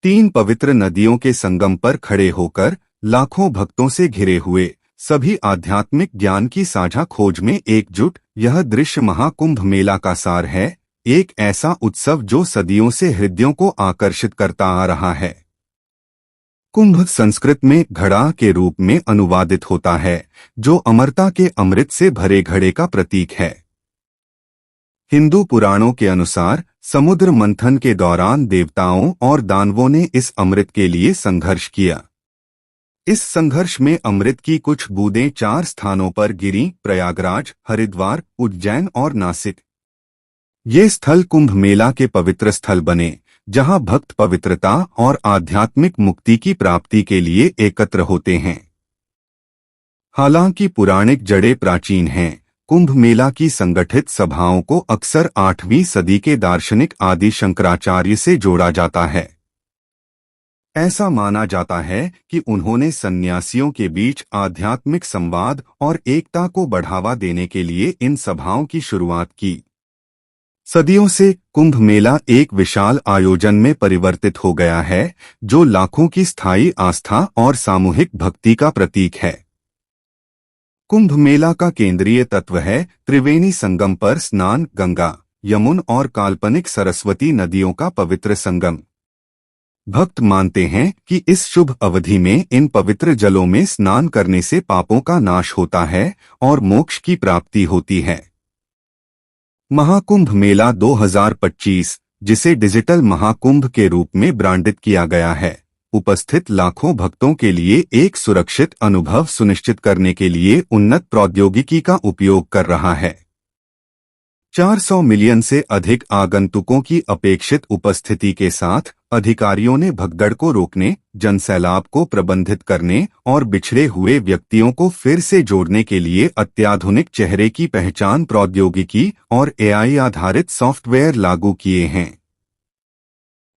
तीन पवित्र नदियों के संगम पर खड़े होकर लाखों भक्तों से घिरे हुए सभी आध्यात्मिक ज्ञान की साझा खोज में एकजुट यह दृश्य महाकुंभ मेला का सार है, एक ऐसा उत्सव जो सदियों से हृदयों को आकर्षित करता आ रहा है। कुंभ संस्कृत में घड़ा के रूप में अनुवादित होता है, जो अमरता के अमृत से भरे घड़े का प्रतीक है। हिंदू पुराणों के अनुसार समुद्र मंथन के दौरान देवताओं और दानवों ने इस अमृत के लिए संघर्ष किया। इस संघर्ष में अमृत की कुछ बूंदें 4 स्थानों पर गिरीं: प्रयागराज, हरिद्वार, उज्जैन और नासिक। ये स्थल कुंभ मेला के पवित्र स्थल बने, जहां भक्त पवित्रता और आध्यात्मिक मुक्ति की प्राप्ति के लिए एकत्र होते हैं। हालांकि पौराणिक जड़ें प्राचीन हैं, कुंभ मेला की संगठित सभाओं को अक्सर 8वीं सदी के दार्शनिक आदि शंकराचार्य से जोड़ा जाता है। ऐसा माना जाता है कि उन्होंने सन्यासियों के बीच आध्यात्मिक संवाद और एकता को बढ़ावा देने के लिए इन सभाओं की शुरुआत की। सदियों से कुंभ मेला एक विशाल आयोजन में परिवर्तित हो गया है, जो लाखों की स्थायी आस्था और सामूहिक भक्ति का प्रतीक है। कुंभ मेला का केंद्रीय तत्व है त्रिवेणी संगम पर स्नान, गंगा, यमुना और काल्पनिक सरस्वती नदियों का पवित्र संगम। भक्त मानते हैं कि इस शुभ अवधि में इन पवित्र जलों में स्नान करने से पापों का नाश होता है और मोक्ष की प्राप्ति होती है। महाकुंभ मेला 2025, जिसे डिजिटल महाकुंभ के रूप में ब्रांडित किया गया है, उपस्थित लाखों भक्तों के लिए एक सुरक्षित अनुभव सुनिश्चित करने के लिए उन्नत प्रौद्योगिकी का उपयोग कर रहा है। 400 मिलियन से अधिक आगंतुकों की अपेक्षित उपस्थिति के साथ अधिकारियों ने भगदड़ को रोकने, जनसैलाब को प्रबंधित करने और बिछड़े हुए व्यक्तियों को फिर से जोड़ने के लिए अत्याधुनिक चेहरे की पहचान प्रौद्योगिकी और एआई आधारित सॉफ्टवेयर लागू किए हैं।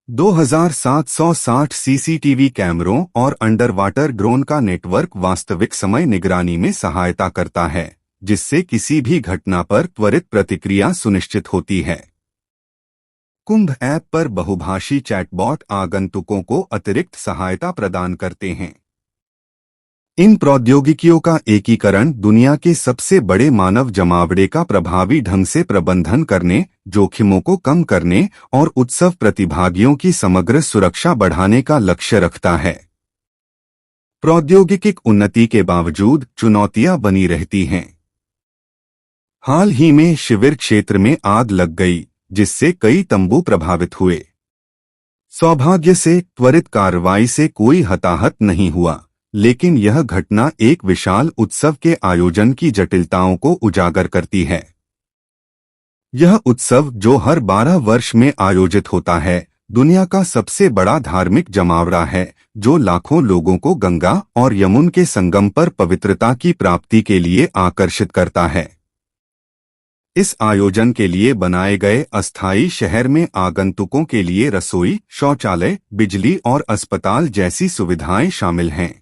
2760 सीसीटीवी कैमरों और अंडर वाटर ड्रोन का नेटवर्क वास्तविक समय निगरानी में सहायता करता है, जिससे किसी भी घटना पर त्वरित प्रतिक्रिया सुनिश्चित होती है। कुंभ ऐप पर बहुभाषी चैटबॉट आगंतुकों को अतिरिक्त सहायता प्रदान करते हैं। इन प्रौद्योगिकियों का एकीकरण दुनिया के सबसे बड़े मानव जमावड़े का प्रभावी ढंग से प्रबंधन करने, जोखिमों को कम करने और उत्सव प्रतिभागियों की समग्र सुरक्षा बढ़ाने का लक्ष्य रखता है। प्रौद्योगिकी उन्नति के बावजूद चुनौतियां बनी रहती हैं। हाल ही में शिविर क्षेत्र में आग लग गई, जिससे कई तंबू प्रभावित हुए। सौभाग्य से त्वरित कार्रवाई से कोई हताहत नहीं हुआ, लेकिन यह घटना एक विशाल उत्सव के आयोजन की जटिलताओं को उजागर करती है। यह उत्सव, जो हर 12 वर्ष में आयोजित होता है, दुनिया का सबसे बड़ा धार्मिक जमावड़ा है, जो लाखों लोगों को गंगा और यमुना के संगम पर पवित्रता की प्राप्ति के लिए आकर्षित करता है। इस आयोजन के लिए बनाए गए अस्थायी शहर में आगंतुकों के लिए रसोई, शौचालय, बिजली और अस्पताल जैसी सुविधाएं शामिल हैं।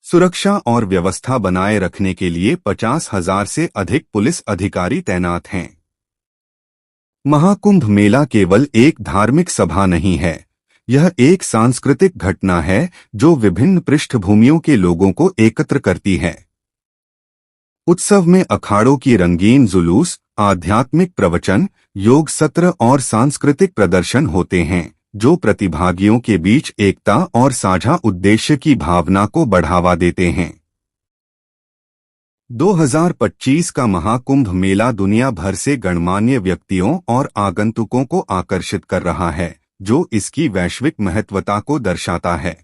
सुरक्षा और व्यवस्था बनाए रखने के लिए 50,000 से अधिक पुलिस अधिकारी तैनात हैं। महाकुंभ मेला केवल एक धार्मिक सभा नहीं है, यह एक सांस्कृतिक घटना है जो विभिन्न पृष्ठभूमियों के लोगों को एकत्र करती है। उत्सव में अखाड़ों की रंगीन जुलूस, आध्यात्मिक प्रवचन, योग सत्र और सांस्कृतिक प्रदर्शन होते हैं, जो प्रतिभागियों के बीच एकता और साझा उद्देश्य की भावना को बढ़ावा देते हैं। 2025 का महाकुंभ मेला दुनिया भर से गणमान्य व्यक्तियों और आगंतुकों को आकर्षित कर रहा है, जो इसकी वैश्विक महत्वता को दर्शाता है।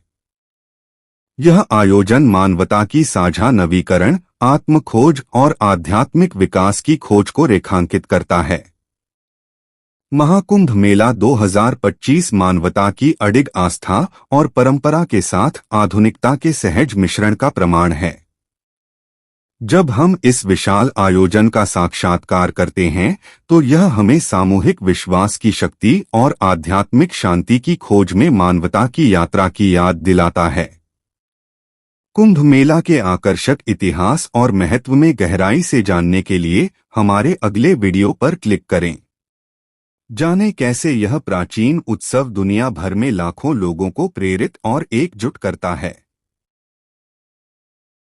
यह आयोजन मानवता की साझा नवीकरण, आत्मखोज और आध्यात्मिक विकास की खोज को रेखांकित करता है। महाकुंभ मेला 2025 मानवता की अडिग आस्था और परंपरा के साथ आधुनिकता के सहज मिश्रण का प्रमाण है। जब हम इस विशाल आयोजन का साक्षात्कार करते हैं, तो यह हमें सामूहिक विश्वास की शक्ति और आध्यात्मिक शांति की खोज में मानवता की यात्रा की याद दिलाता है। कुंभ मेला के आकर्षक इतिहास और महत्व में गहराई से जानने के लिए हमारे अगले वीडियो पर क्लिक करें। जाने कैसे यह प्राचीन उत्सव दुनिया भर में लाखों लोगों को प्रेरित और एकजुट करता है।